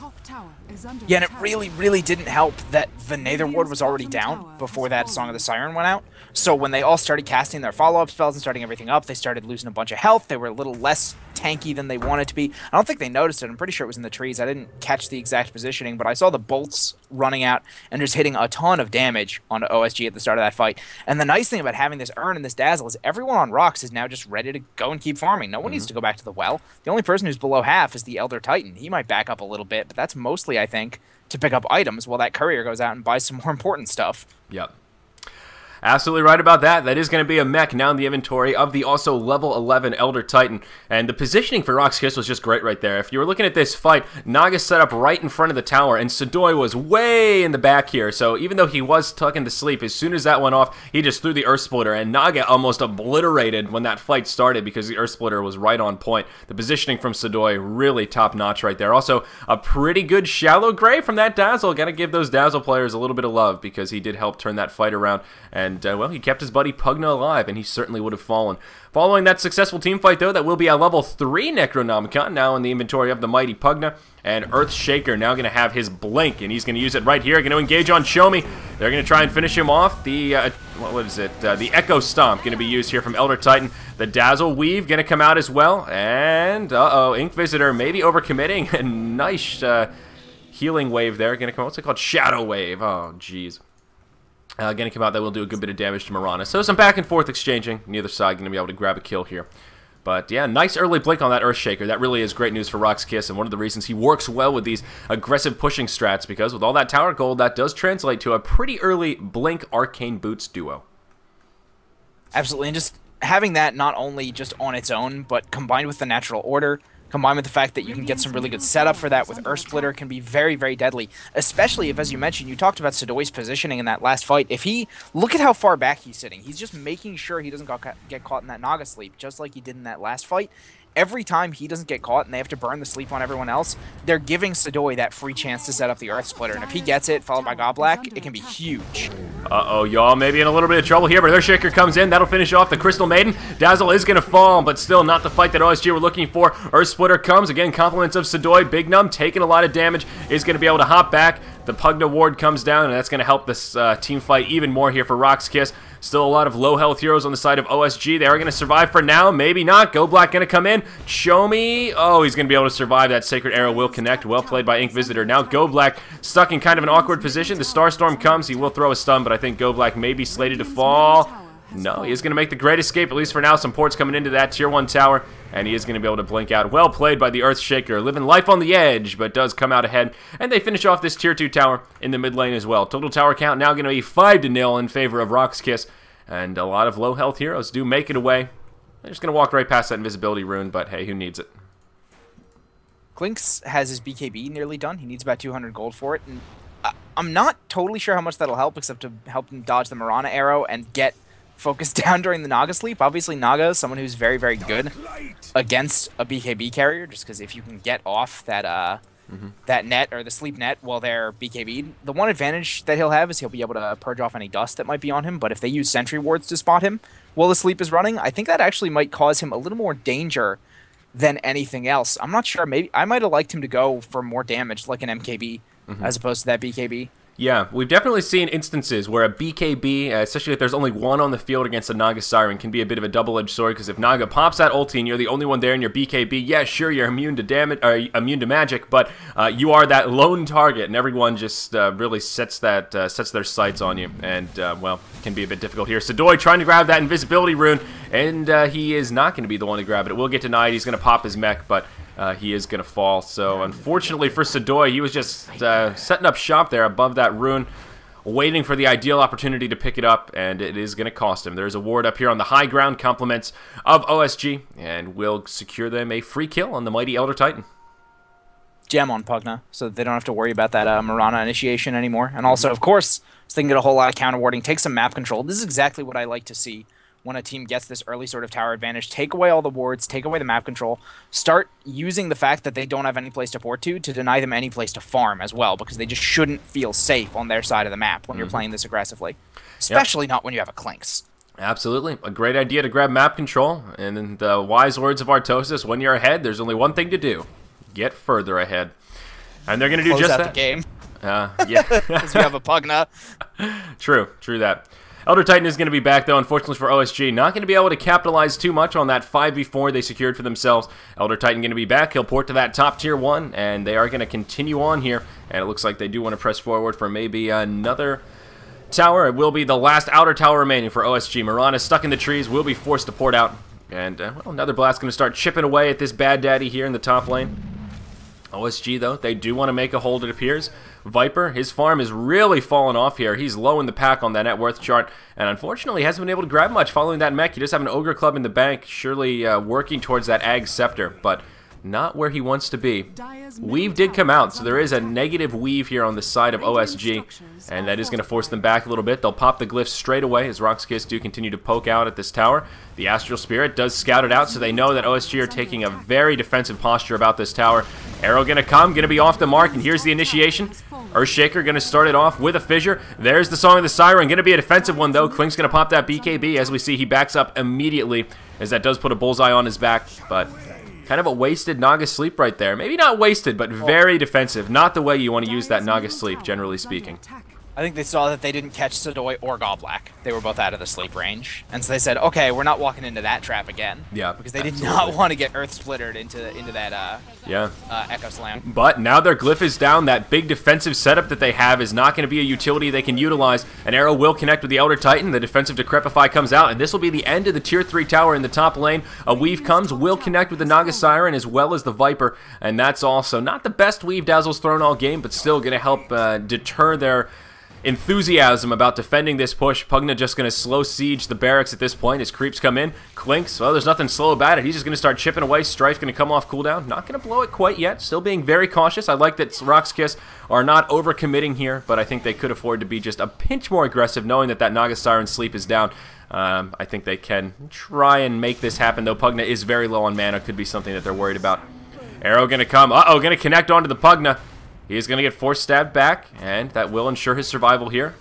Yeah, and it really, really didn't help that the Nether Ward was already down before that Song of the Siren went out. So when they all started casting their follow-up spells and starting everything up, they started losing a bunch of health. They were a little less tanky than they wanted to be. I don't think they noticed it. I'm pretty sure it was in the trees. I didn't catch the exact positioning, but I saw the bolts running out and just hitting a ton of damage onto OSG at the start of that fight. And the nice thing about having this Urn and this Dazzle is everyone on RoX is now just ready to go and keep farming. No one needs to go back to the well. The only person who's below half is the Elder Titan. He might back up a little bit, but that's mostly, I think, to pick up items while that courier goes out and buys some more important stuff. Yep. Absolutely right about that. That is going to be a mech now in the inventory of the also level 11 Elder Titan. And the positioning for RoX.KiS was just great right there. If you were looking at this fight, Naga set up right in front of the tower, and Sadoy was way in the back here. So even though he was tucking to sleep, as soon as that went off, he just threw the Earth Splitter, and Naga almost obliterated when that fight started because the Earth Splitter was right on point. The positioning from Sadoy really top-notch right there. Also, a pretty good Shallow Grave from that Dazzle. Got to give those Dazzle players a little bit of love because he did help turn that fight around. And well, he kept his buddy Pugna alive, and he certainly would have fallen. Following that successful team fight, though, that will be a level 3 Necronomicon, now in the inventory of the mighty Pugna. And Earthshaker now going to have his Blink, and he's going to use it right here. Going to engage on Shomi. They're going to try and finish him off. The, what is it? The Echo Stomp going to be used here from Elder Titan. The Dazzle Weave going to come out as well. And, Inquisitor maybe overcommitting. A nice healing wave there. Going to come, what's it called? Shadow Wave. Oh, jeez. Going to come out, that will do a good bit of damage to Mirana. So some back and forth exchanging. Neither side going to be able to grab a kill here. But yeah, nice early blink on that Earthshaker. That really is great news for RoX.KiS, and one of the reasons he works well with these aggressive pushing strats, because with all that tower gold, that does translate to a pretty early blink Arcane Boots duo. Absolutely, and just having that not only just on its own, but combined with the natural order, combined with the fact that you can get some really good setup for that with Earth Splitter, can be very, very deadly. Especially if, as you mentioned, you talked about Sadoy's positioning in that last fight. If he, look at how far back he's sitting. He's just making sure he doesn't get caught in that Naga sleep, just like he did in that last fight. Every time he doesn't get caught and they have to burn the sleep on everyone else, they're giving Sadoy that free chance to set up the Earth Splitter. And if he gets it, followed by Goblak, it can be huge. Uh-oh, y'all maybe in a little bit of trouble here, but Earthshaker comes in. That'll finish off the Crystal Maiden. Dazzle is going to fall, but still not the fight that OSG were looking for. Earth Splitter comes. Again, compliments of Sadoy. Big Num taking a lot of damage. Is going to be able to hop back. The Pugna Ward comes down, and that's going to help this team fight even more here for RoX.KiS. Still a lot of low health heroes on the side of OSG. They are going to survive for now. Maybe not. Goblak going to come in. Shomi. Oh, he's going to be able to survive. That Sacred Arrow will connect. Well played by Inquisitor. Now Goblak stuck in kind of an awkward position. The Starstorm comes. He will throw a stun, but I think Goblak may be slated to fall. No, he is going to make the great escape, at least for now. Some ports coming into that tier 1 tower, and he is going to be able to blink out. Well played by the Earthshaker, living life on the edge, but does come out ahead. And they finish off this tier 2 tower in the mid lane as well. Total tower count now going to be 5-0 in favor of RoX.KiS, and a lot of low health heroes do make it away. They're just going to walk right past that invisibility rune, but hey, who needs it? Klinks has his BKB nearly done. He needs about 200 gold for it, and I'm not totally sure how much that'll help, except to help him dodge the Mirana arrow and get focused down during the Naga sleep. Obviously, Naga is someone who's very, very good against a BKB carrier, just because if you can get off that that net or the sleep net while they're BKB'd, the one advantage that he'll have is he'll be able to purge off any dust that might be on him. But if they use sentry wards to spot him while the sleep is running, I think that actually might cause him a little more danger than anything else. I'm not sure. Maybe I might have liked him to go for more damage, like an MKB, as opposed to that BKB. Yeah, we've definitely seen instances where a BKB, especially if there's only one on the field against a Naga Siren, can be a bit of a double-edged sword, because if Naga pops that ulti and you're the only one there in your BKB, yeah, sure, you're immune to damage, or immune to magic, but you are that lone target, and everyone just really sets their sights on you, and, well, can be a bit difficult here. Sadoy trying to grab that invisibility rune, and he is not going to be the one to grab it. It will get denied. He's going to pop his mech, but he is going to fall. So unfortunately for Sadoy, he was just setting up shop there above that rune, waiting for the ideal opportunity to pick it up, and it is going to cost him. There's a ward up here on the high ground, compliments of OSG, and will secure them a free kill on the mighty Elder Titan. Gem on Pugna, so that they don't have to worry about that Mirana initiation anymore. And also, of course, so they can get a whole lot of counter warding, take some map control. This is exactly what I like to see when a team gets this early sort of tower advantage. Take away all the wards, take away the map control, start using the fact that they don't have any place to port to deny them any place to farm as well, because they just shouldn't feel safe on their side of the map when you're playing this aggressively, especially not when you have a Klinks. Absolutely. A great idea to grab map control, and in the wise words of Artosis, when you're ahead, there's only one thing to do. Get further ahead. And they're going to do just that. The game. Yeah. Because you have a Pugna. True that. Elder Titan is going to be back, though, unfortunately for OSG. Not going to be able to capitalize too much on that 5v4 they secured for themselves. Elder Titan going to be back. He'll port to that top tier 1, and they are going to continue on here. And it looks like they do want to press forward for maybe another tower. It will be the last outer tower remaining for OSG. Mirana stuck in the trees, will be forced to port out. And, well, another blast going to start chipping away at this bad daddy here in the top lane. OSG, though, they do want to make a hold, it appears. Viper, his farm is really falling off here. He's low in the pack on that net worth chart, and unfortunately hasn't been able to grab much following that mech. He does have an Ogre Club in the bank, surely working towards that Ag Scepter, but not where he wants to be. Weave did come out, so there is a negative weave here on the side of OSG, and that is going to force them back a little bit. They'll pop the glyphs straight away as RoX.KiS do continue to poke out at this tower. The Astral Spirit does scout it out, so they know that OSG are taking a very defensive posture about this tower. Arrow going to come, going to be off the mark, and here's the initiation. Earthshaker going to start it off with a fissure. There's the Song of the Siren. Going to be a defensive one, though. Klink's going to pop that BKB. As we see, he backs up immediately, as that does put a bullseye on his back, but kind of a wasted Naga Sleep right there. Maybe not wasted, but very defensive. Not the way you want to use that Naga Sleep, generally speaking. I think they saw that they didn't catch Sadoy or Goblak. They were both out of the sleep range. And so they said, okay, we're not walking into that trap again. Yeah, because they did not want to get Earth Splittered into that Echo Slam. But now their glyph is down. That big defensive setup that they have is not going to be a utility they can utilize. An arrow will connect with the Elder Titan. The defensive Decrepify comes out, and this will be the end of the Tier 3 tower in the top lane. A Weave comes, will connect with the Naga Siren as well as the Viper, and that's also not the best Weave Dazzle's thrown all game, but still going to help deter their enthusiasm about defending this push. Pugna just going to slow siege the barracks at this point as creeps come in. Klinks, well, there's nothing slow about it. He's just going to start chipping away. Strife going to come off cooldown. Not going to blow it quite yet. Still being very cautious. I like that RoX.KiS are not overcommitting here, but I think they could afford to be just a pinch more aggressive, knowing that that Naga Siren sleep is down. I think they can try and make this happen, though Pugna is very low on mana. Could be something that they're worried about. Arrow going to come. Uh-oh, going to connect onto the Pugna. He's going to get force stabbed back, and that will ensure his survival here.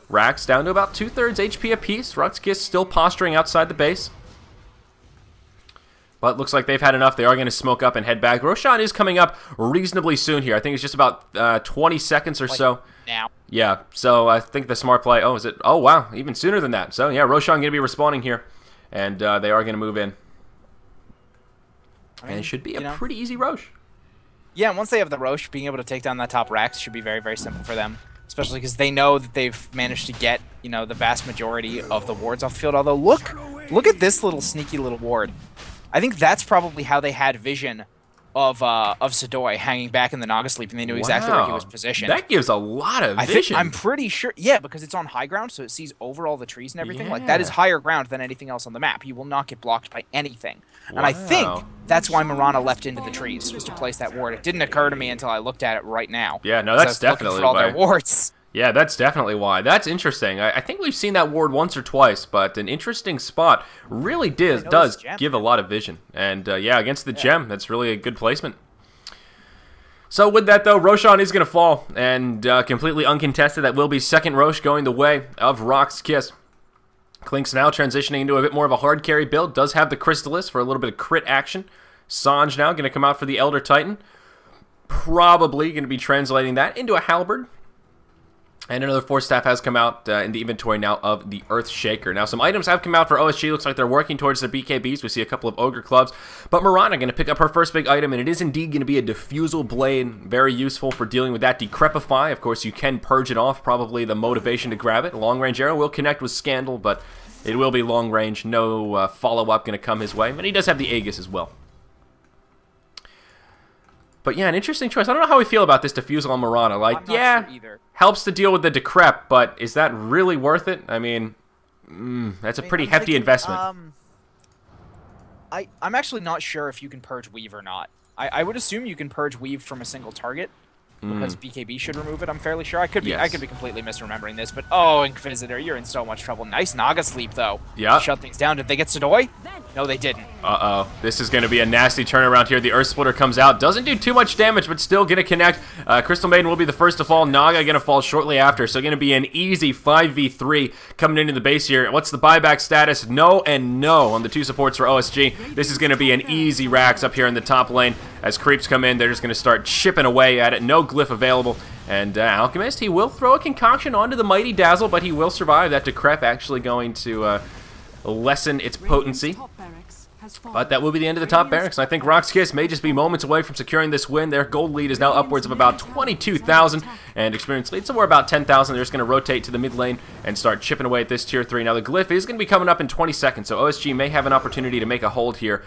Rax down to about 2/3 HP apiece. RoX.KiS still posturing outside the base. But looks like they've had enough. They are going to smoke up and head back. Roshan is coming up reasonably soon here. I think it's just about 20 seconds or so. Now. Yeah, so I think the smart play... Oh, is it? Oh, wow, even sooner than that. So, yeah, Roshan going to be respawning here, and they are going to move in. And it should be a pretty easy Rosh. Yeah, and once they have the Rosh, being able to take down that top Rax should be very, very simple for them. Especially because they know that they've managed to get you know, the vast majority of the wards off the field. Although, look at this little sneaky little ward. I think that's probably how they had vision of Sadoy hanging back in the Naga sleep, and they knew exactly where he was positioned. That gives a lot of vision. I'm pretty sure, yeah, because it's on high ground, so it sees over all the trees and everything. Like, that is higher ground than anything else on the map. You will not get blocked by anything. And I think that's why Mirana left into the trees, was to place that ward. It didn't occur to me until I looked at it right now. Yeah, no, that's definitely for all their wards. Yeah, that's definitely why. That's interesting. I think we've seen that ward once or twice, but an interesting spot really does give a lot of vision. And yeah, against the gem, that's really a good placement. So with that, though, Roshan is going to fall, and completely uncontested. That will be second Rosh going the way of RoX.KiS. Klink's now transitioning into a bit more of a hard carry build. Does have the Crystallis for a little bit of crit action. Sanj now going to come out for the Elder Titan. Probably going to be translating that into a Halberd. And another Force Staff has come out in the inventory now of the Earth Shaker. Now, some items have come out for OSG. Looks like they're working towards their BKBs. We see a couple of Ogre Clubs. But Mirana going to pick up her first big item, and it is indeed going to be a Diffusal Blade. Very useful for dealing with that Decrepify. Of course, you can purge it off. Probably the motivation to grab it. Long Range Arrow will connect with Scandal, but it will be long range. No follow-up going to come his way. And he does have the Aegis as well. But yeah, an interesting choice. I don't know how we feel about this Diffusal on Mirana. Like, yeah, sure helps to deal with the Decrep, but is that really worth it? I mean, that's a pretty hefty investment. I'm actually not sure if you can purge Weave or not. I would assume you can purge Weave from a single target, because BKB should remove it, I'm fairly sure. I could be completely misremembering this, but oh, Inquisitor, you're in so much trouble. Nice Naga sleep, though. Yeah. Shut things down. Did they get Sadoy? No, they didn't. Uh-oh. This is going to be a nasty turnaround here. The Earth Splitter comes out. Doesn't do too much damage, but still going to connect. Crystal Maiden will be the first to fall. Naga going to fall shortly after, so going to be an easy 5v3 coming into the base here. What's the buyback status? No and no on the two supports for OSG. This is going to be an easy Rax up here in the top lane. As creeps come in, they're just going to start chipping away at it. No glyph available. And Alchemist, he will throw a concoction onto the Mighty Dazzle, but he will survive. That Decrep actually going to lessen its potency. But that will be the end of the top barracks. And I think RoX.KiS may just be moments away from securing this win. Their gold lead is now upwards of about 22,000, and experience lead somewhere about 10,000. They're just going to rotate to the mid lane and start chipping away at this tier 3. Now the glyph is going to be coming up in 20 seconds, so OSG may have an opportunity to make a hold here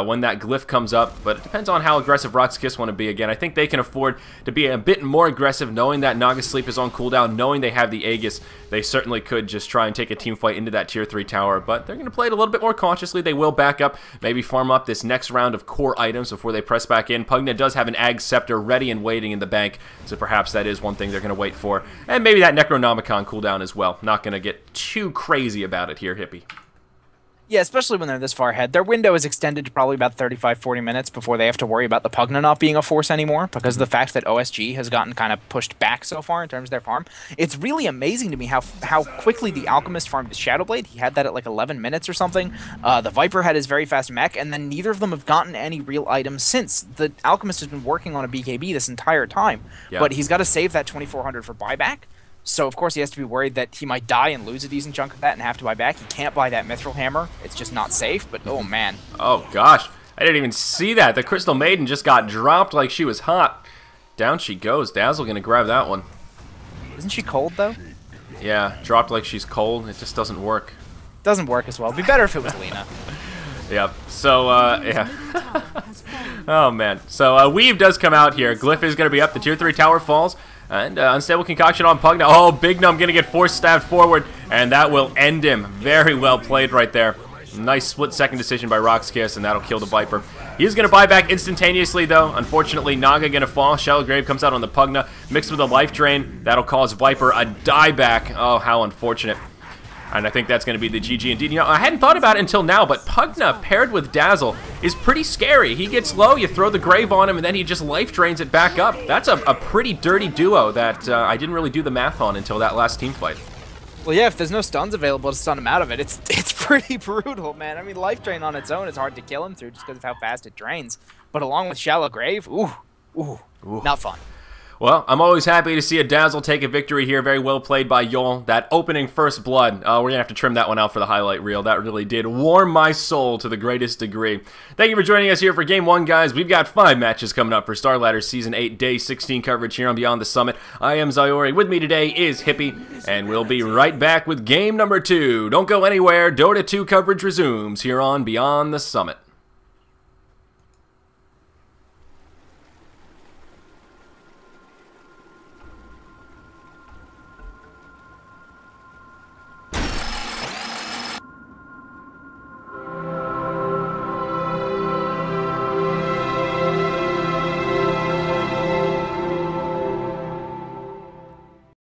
when that glyph comes up, but it depends on how aggressive RoX.KiS want to be. Again, I think they can afford to be a bit more aggressive, knowing that Naga Sleep is on cooldown, knowing they have the Aegis. They certainly could just try and take a team fight into that tier 3 tower, but they're going to play it a little bit more cautiously. They will back up, maybe farm up this next round of core items before they press back in. Pugna does have an Ag Scepter ready and waiting in the bank, so perhaps that is one thing they're going to wait for. And maybe that Necronomicon cooldown as well. Not going to get too crazy about it here, Hippie. Yeah, especially when they're this far ahead. Their window is extended to probably about 35-40 minutes before they have to worry about the Pugna not being a force anymore, because of the fact that OSG has gotten kind of pushed back so far in terms of their farm. It's really amazing to me how quickly the Alchemist farmed his Shadowblade. He had that at like 11 minutes or something. The Viper had his very fast mech, and then neither of them have gotten any real items since. The Alchemist has been working on a BKB this entire time, but he's got to save that 2,400 for buyback. So, of course, he has to be worried that he might die and lose a decent chunk of that and have to buy back. He can't buy that Mithril Hammer. It's just not safe, but oh, man. Oh, gosh. I didn't even see that. The Crystal Maiden just got dropped like she was hot. Down she goes. Dazzle going to grab that one. Isn't she cold, though? Yeah, dropped like she's cold. It just doesn't work. Doesn't work as well. It'd be better if it was Lena. Yep. So, yeah. Oh, man. So, Weave does come out here. Glyph is going to be up. The tier 3 tower falls. And Unstable Concoction on Pugna. Oh, Big Num going to get force stabbed forward, and that will end him. Very well played right there. Nice split-second decision by RoX.KiS, and that'll kill the Viper. He's going to buy back instantaneously, though. Unfortunately, Naga going to fall. Shallow Grave comes out on the Pugna, mixed with a Life Drain. That'll cause Viper a dieback. Oh, how unfortunate. And I think that's going to be the GG indeed. You know, I hadn't thought about it until now, but Pugna paired with Dazzle is pretty scary. He gets low, you throw the Grave on him, and then he just life drains it back up. That's a pretty dirty duo that I didn't really do the math on until that last team fight. Well, yeah, if there's no stuns available to stun him out of it, it's pretty brutal, man. I mean, Life Drain on its own is hard to kill him through just because of how fast it drains. But along with Shallow Grave, ooh, not fun. Well, I'm always happy to see a Dazzle take a victory here. Very well played by Yol. That opening first blood, we're going to have to trim that one out for the highlight reel. That really did warm my soul to the greatest degree. Thank you for joining us here for Game 1, guys. We've got 5 matches coming up for Starladder Season 8, Day 16 coverage here on Beyond the Summit. I am Zyori. With me today is Hippie, and we'll be right back with Game number 2. Don't go anywhere. Dota 2 coverage resumes here on Beyond the Summit.